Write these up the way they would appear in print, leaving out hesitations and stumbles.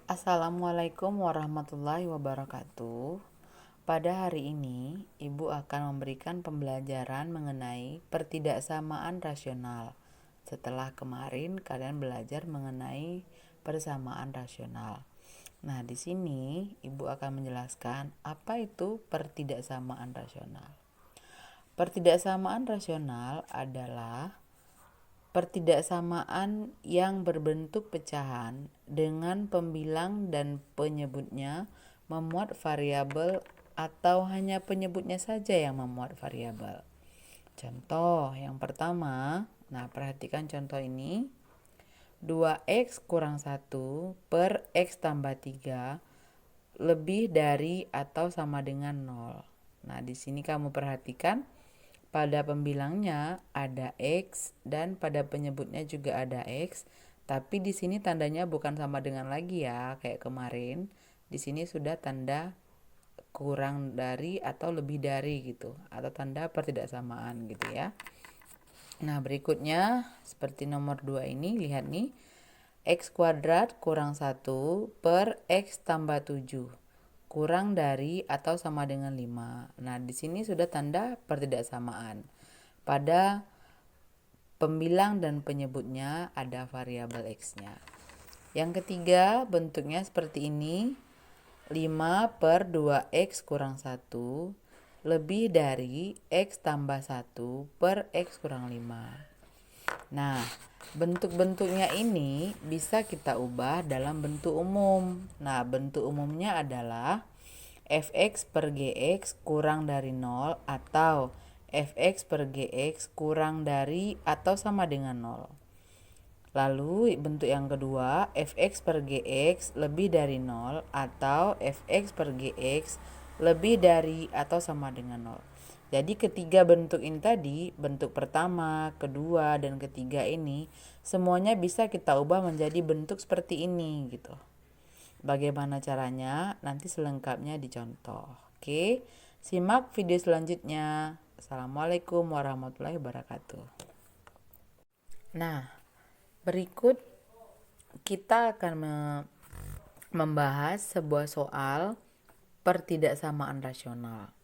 Assalamualaikum warahmatullahi wabarakatuh. Pada hari ini, Ibu akan memberikan pembelajaran mengenai pertidaksamaan rasional. Setelah kemarin kalian belajar mengenai persamaan rasional. Nah, di sini Ibu akan menjelaskan apa itu pertidaksamaan rasional. Pertidaksamaan rasional adalah pertidaksamaan yang berbentuk pecahan dengan pembilang dan penyebutnya memuat variabel atau hanya penyebutnya saja yang memuat variabel. Contoh yang pertama, nah perhatikan contoh ini. 2x kurang 1 per x tambah 3 lebih dari atau sama dengan 0. Nah, di sini kamu perhatikan pada pembilangnya ada X dan pada penyebutnya juga ada X, tapi di sini tandanya bukan sama dengan lagi ya, kayak kemarin. Di sini sudah tanda kurang dari atau lebih dari gitu, atau tanda pertidaksamaan gitu ya. Nah, berikutnya seperti nomor 2 ini, lihat nih. X kuadrat kurang 1 per X tambah 7 kurang dari atau sama dengan 5. Nah, di sini sudah tanda pertidaksamaan. Pada pembilang dan penyebutnya ada variabel X-nya. Yang ketiga, bentuknya seperti ini. 5 per 2X kurang 1 lebih dari X tambah 1 per X kurang 5. Nah, bentuk-bentuknya ini bisa kita ubah dalam bentuk umum. Nah, bentuk umumnya adalah fx per gx kurang dari 0 atau fx per gx kurang dari atau sama dengan 0. Lalu bentuk yang kedua, fx per gx lebih dari 0 atau fx per gx lebih dari atau sama dengan 0. Jadi ketiga bentuk ini tadi, bentuk pertama, kedua, dan ketiga ini semuanya bisa kita ubah menjadi bentuk seperti ini gitu. Bagaimana caranya? Nanti selengkapnya dicontoh. Oke, simak video selanjutnya. Assalamualaikum warahmatullahi wabarakatuh. Nah, berikut kita akan membahas sebuah soal pertidaksamaan rasional.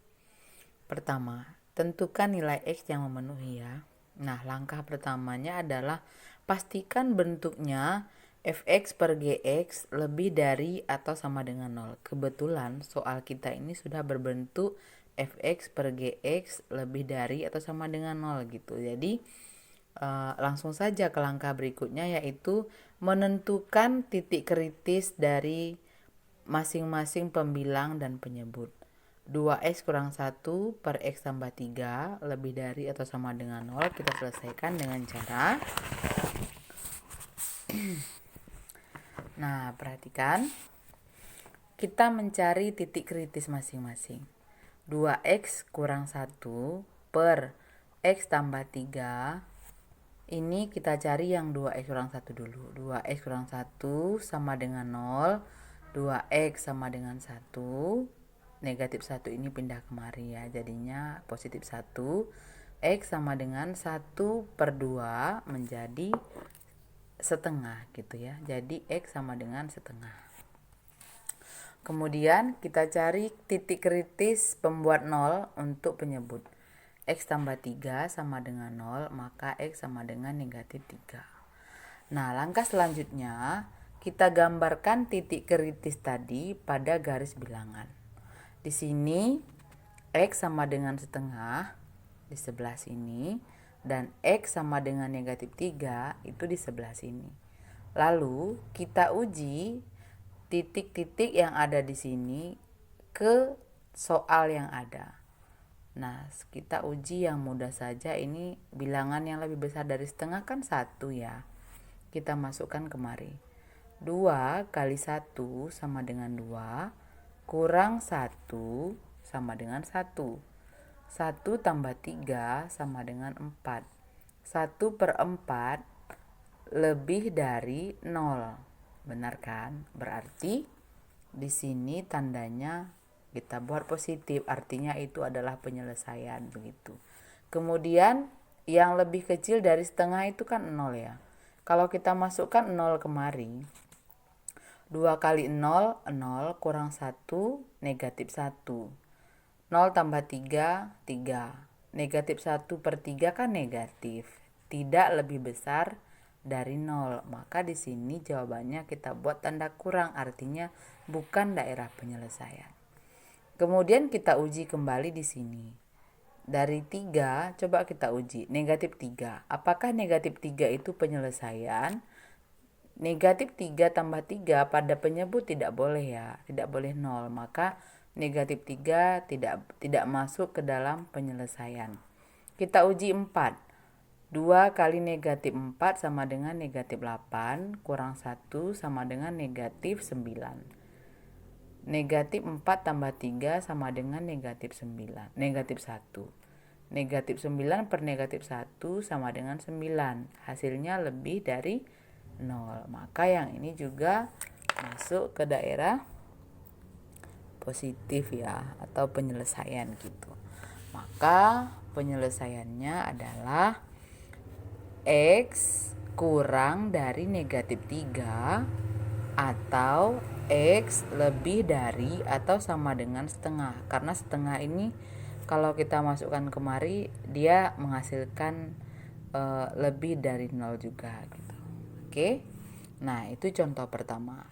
Pertama, tentukan nilai X yang memenuhi ya. Nah, langkah pertamanya adalah pastikan bentuknya fx per gx lebih dari atau sama dengan 0. Kebetulan soal kita ini sudah berbentuk fx per gx lebih dari atau sama dengan 0 gitu. Jadi langsung saja ke langkah berikutnya, yaitu menentukan titik kritis dari masing-masing pembilang dan penyebut. 2x kurang 1 per x tambah 3 lebih dari atau sama dengan 0 kita selesaikan dengan cara nah, perhatikan, kita mencari titik kritis masing-masing. 2x kurang 1 per x tambah 3, ini kita cari yang 2x kurang 1 dulu. 2x kurang 1 sama dengan 0, 2x sama dengan 1, negatif 1 ini pindah kemari ya, jadinya positif 1. X sama dengan 1 per 2 menjadi setengah gitu ya. Jadi X sama dengan setengah. Kemudian kita cari titik kritis pembuat 0 untuk penyebut. X tambah 3 sama dengan 0, maka X sama dengan negatif 3. Nah, langkah selanjutnya kita gambarkan titik kritis tadi pada garis bilangan. Di sini X sama dengan setengah di sebelah sini, dan X sama dengan negatif 3 itu di sebelah sini. Lalu kita uji titik-titik yang ada di sini ke soal yang ada. Nah, kita uji yang mudah saja. Ini bilangan yang lebih besar dari setengah kan 1 ya. Kita masukkan kemari. 2 kali 1 sama dengan 2, kurang 1 sama dengan 1. 1 tambah 3 sama dengan 4. 1 per 4 lebih dari 0. Benar kan? Berarti di sini tandanya kita buat positif, artinya itu adalah penyelesaian begitu. Kemudian yang lebih kecil dari setengah itu kan 0 ya. Kalau kita masukkan 0 kemari, 2 kali 0, 0 kurang 1, negatif 1. 0 tambah 3, 3. Negatif 1/3 kan negatif. Tidak lebih besar dari 0. Maka di sini jawabannya kita buat tanda kurang, artinya bukan daerah penyelesaian. Kemudian kita uji kembali di sini. Dari 3, coba kita uji. Negatif 3. Apakah negatif 3 itu penyelesaian? Negatif 3 tambah 3 pada penyebut tidak boleh ya, tidak boleh 0. Maka negatif 3 tidak masuk ke dalam penyelesaian. Kita uji 4. 2 kali negatif 4 sama dengan negatif 8, kurang 1 sama dengan negatif 9. Negatif 4 tambah 3 sama dengan negatif 9, negatif 1. Negatif 9 per negatif 1 sama dengan 9. Hasilnya lebih dari 0. Maka yang ini juga masuk ke daerah positif ya, atau penyelesaian gitu. Maka penyelesaiannya adalah X kurang dari negatif 3 atau X lebih dari atau sama dengan setengah. Karena setengah ini kalau kita masukkan kemari dia menghasilkan lebih dari 0 juga gitu. Oke. Nah, itu contoh pertama.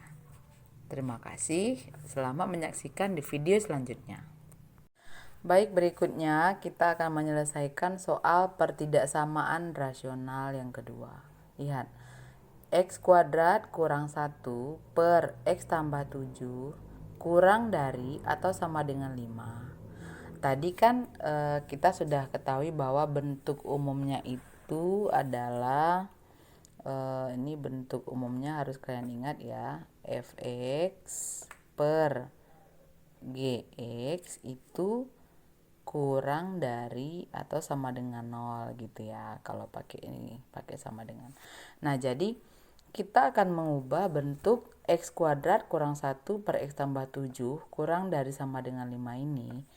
Terima kasih. Selamat menyaksikan di video selanjutnya. Baik, berikutnya kita akan menyelesaikan soal pertidaksamaan rasional yang kedua. Lihat, X kuadrat kurang 1 per X tambah 7 kurang dari atau sama dengan 5. Tadi kan kita sudah ketahui bahwa bentuk umumnya itu adalah ini bentuk umumnya harus kalian ingat ya, fx per gx itu kurang dari atau sama dengan 0 gitu ya, kalau pakai ini, pakai sama dengan. Nah, jadi kita akan mengubah bentuk x kuadrat kurang 1 per x tambah 7 kurang dari sama dengan 5 ini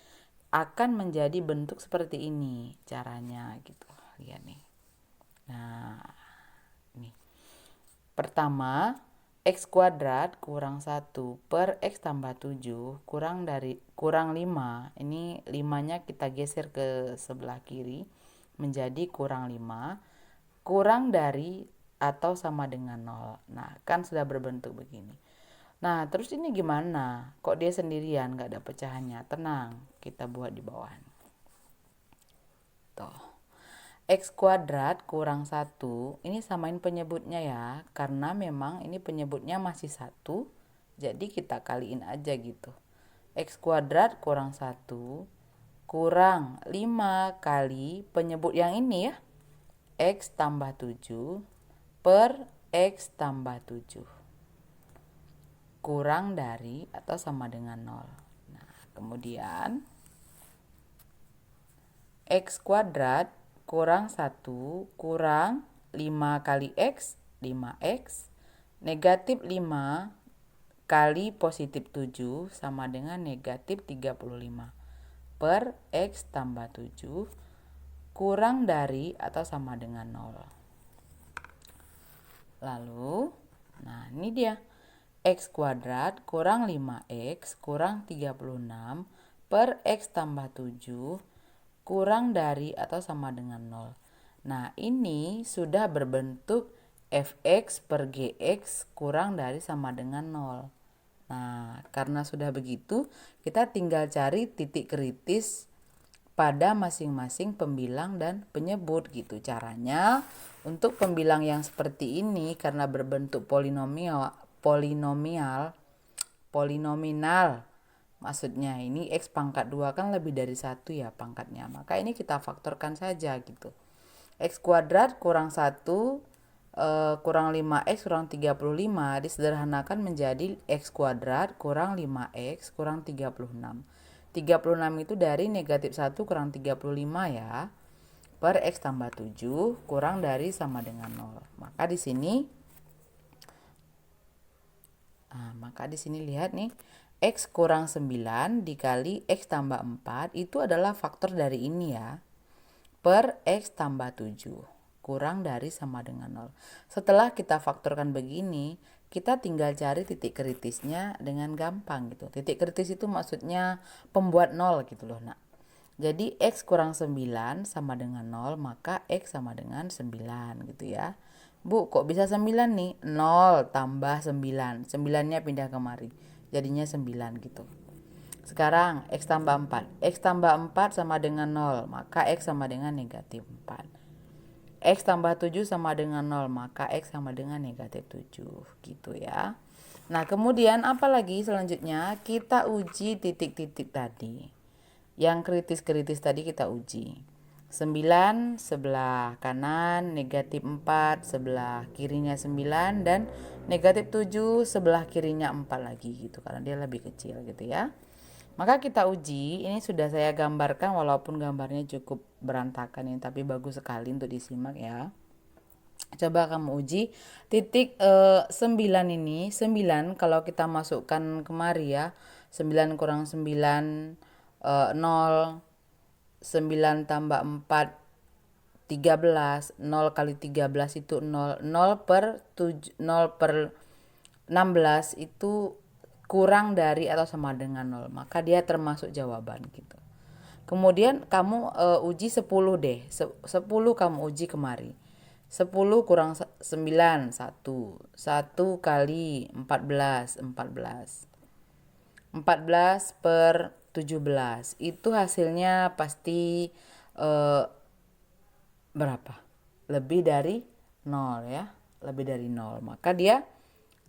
akan menjadi bentuk seperti ini caranya gitu. Lihat nih. Nah, ini. Pertama, x kuadrat kurang 1 per x tambah 7 kurang 5. Ini 5-nya kita geser ke sebelah kiri menjadi kurang 5 kurang dari atau sama dengan 0. Nah, kan sudah berbentuk begini. Nah, terus ini gimana? Kok dia sendirian, gak ada pecahannya? Tenang, kita buat di bawah. Tuh. X kuadrat kurang 1, ini samain penyebutnya ya. Karena memang ini penyebutnya masih 1, jadi kita kaliin aja gitu. X kuadrat kurang 1 kurang 5 kali penyebut yang ini ya. X tambah 7 per X tambah 7. Kurang dari atau sama dengan 0. Nah, kemudian X kuadrat kurang 1 kurang 5 kali X, 5X, negatif 5 kali positif 7 sama dengan negatif 35 per X tambah 7 kurang dari atau sama dengan 0. Lalu, nah ini dia. X kuadrat kurang 5X kurang 36 per X tambah 7 kurang dari atau sama dengan 0. Nah, ini sudah berbentuk fx per gx kurang dari sama dengan 0. Nah, karena sudah begitu, kita tinggal cari titik kritis pada masing-masing pembilang dan penyebut gitu. Caranya, untuk pembilang yang seperti ini karena berbentuk polinominal, maksudnya ini x pangkat 2 kan lebih dari 1 ya pangkatnya, maka ini kita faktorkan saja gitu. X kuadrat kurang 1 kurang 5x kurang 35 disederhanakan menjadi x kuadrat kurang 5x kurang 36. 36 itu dari negatif 1 kurang 35 ya, per x tambah 7 kurang dari sama dengan 0. Maka di sini lihat nih, x kurang 9 dikali x tambah 4 itu adalah faktor dari ini ya, per x tambah 7 kurang dari sama dengan 0. Setelah kita faktorkan begini, kita tinggal cari titik kritisnya dengan gampang gitu. Titik kritis itu maksudnya pembuat nol gitu loh nak. Jadi X kurang 9 sama dengan 0, maka X sama dengan 9 gitu ya. Bu, kok bisa 9 nih? 0 tambah 9. 9-nya pindah kemari. Jadinya 9 gitu. Sekarang X tambah 4. X tambah 4 sama dengan 0, maka X sama dengan negatif 4. X tambah 7 sama dengan 0, maka X sama dengan negatif 7 gitu ya. Nah kemudian apa lagi selanjutnya? Kita uji titik-titik tadi. Yang kritis-kritis tadi kita uji. 9 sebelah kanan, negatif 4 sebelah kirinya 9, dan negatif 7 sebelah kirinya 4 lagi gitu, karena dia lebih kecil gitu ya. Maka kita uji, ini sudah saya gambarkan walaupun gambarnya cukup berantakan ini, tapi bagus sekali untuk disimak ya. Coba kamu uji titik 9 ini, 9 kalau kita masukkan kemari ya, 9 kurang 9 0, 9 tambah 4 13, 0 kali 13 itu 0, 0 per 7, 0 per 16 itu kurang dari atau sama dengan 0, maka dia termasuk jawaban gitu. Kemudian kamu uji 10 deh, 10 kamu uji kemari. 10 kurang 9, 1, 1 kali 14, 14. 14 per 17 itu hasilnya pasti berapa? Lebih dari 0 ya, lebih dari 0. Maka dia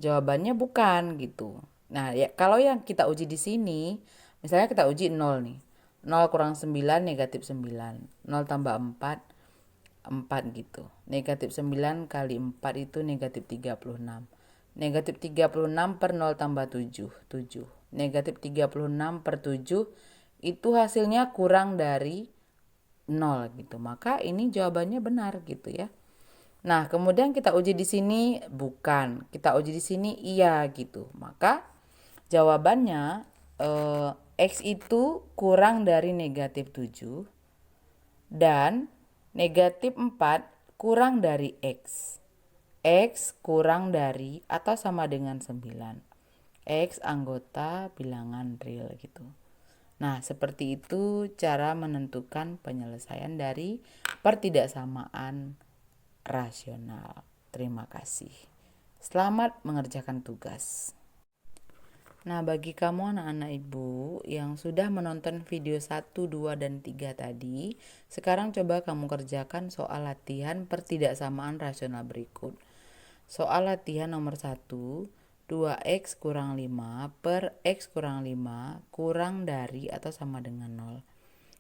jawabannya bukan gitu. Nah, ya kalau yang kita uji di sini, misalnya kita uji 0 nih. 0 kurang 9 negatif 9. 0 tambah 4 4 gitu. Negatif 9 kali 4 itu negatif 36. Negatif 36 per 0 tambah 7, 7. Negatif 36 per 7 itu hasilnya kurang dari 0 gitu. Maka ini jawabannya benar gitu ya. Nah, kemudian kita uji di sini bukan, kita uji di sini iya gitu. Maka jawabannya X itu kurang dari negatif 7 dan negatif 4 kurang dari X. X kurang dari atau sama dengan 9. X anggota bilangan real gitu. Nah, seperti itu cara menentukan penyelesaian dari pertidaksamaan rasional. Terima kasih. Selamat mengerjakan tugas. Nah, bagi kamu anak-anak ibu yang sudah menonton video 1, 2, dan 3 tadi, sekarang coba kamu kerjakan soal latihan pertidaksamaan rasional berikut. Soal latihan nomor 1, 2x kurang 5 per x kurang 5 kurang dari atau sama dengan 0.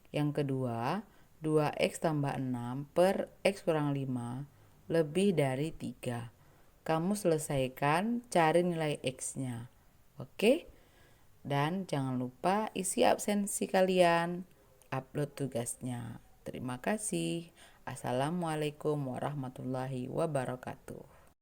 Yang kedua, 2x tambah 6 per x kurang 5 lebih dari 3. Kamu selesaikan, cari nilai x-nya. Oke? Dan jangan lupa isi absensi kalian, upload tugasnya. Terima kasih. Assalamualaikum warahmatullahi wabarakatuh.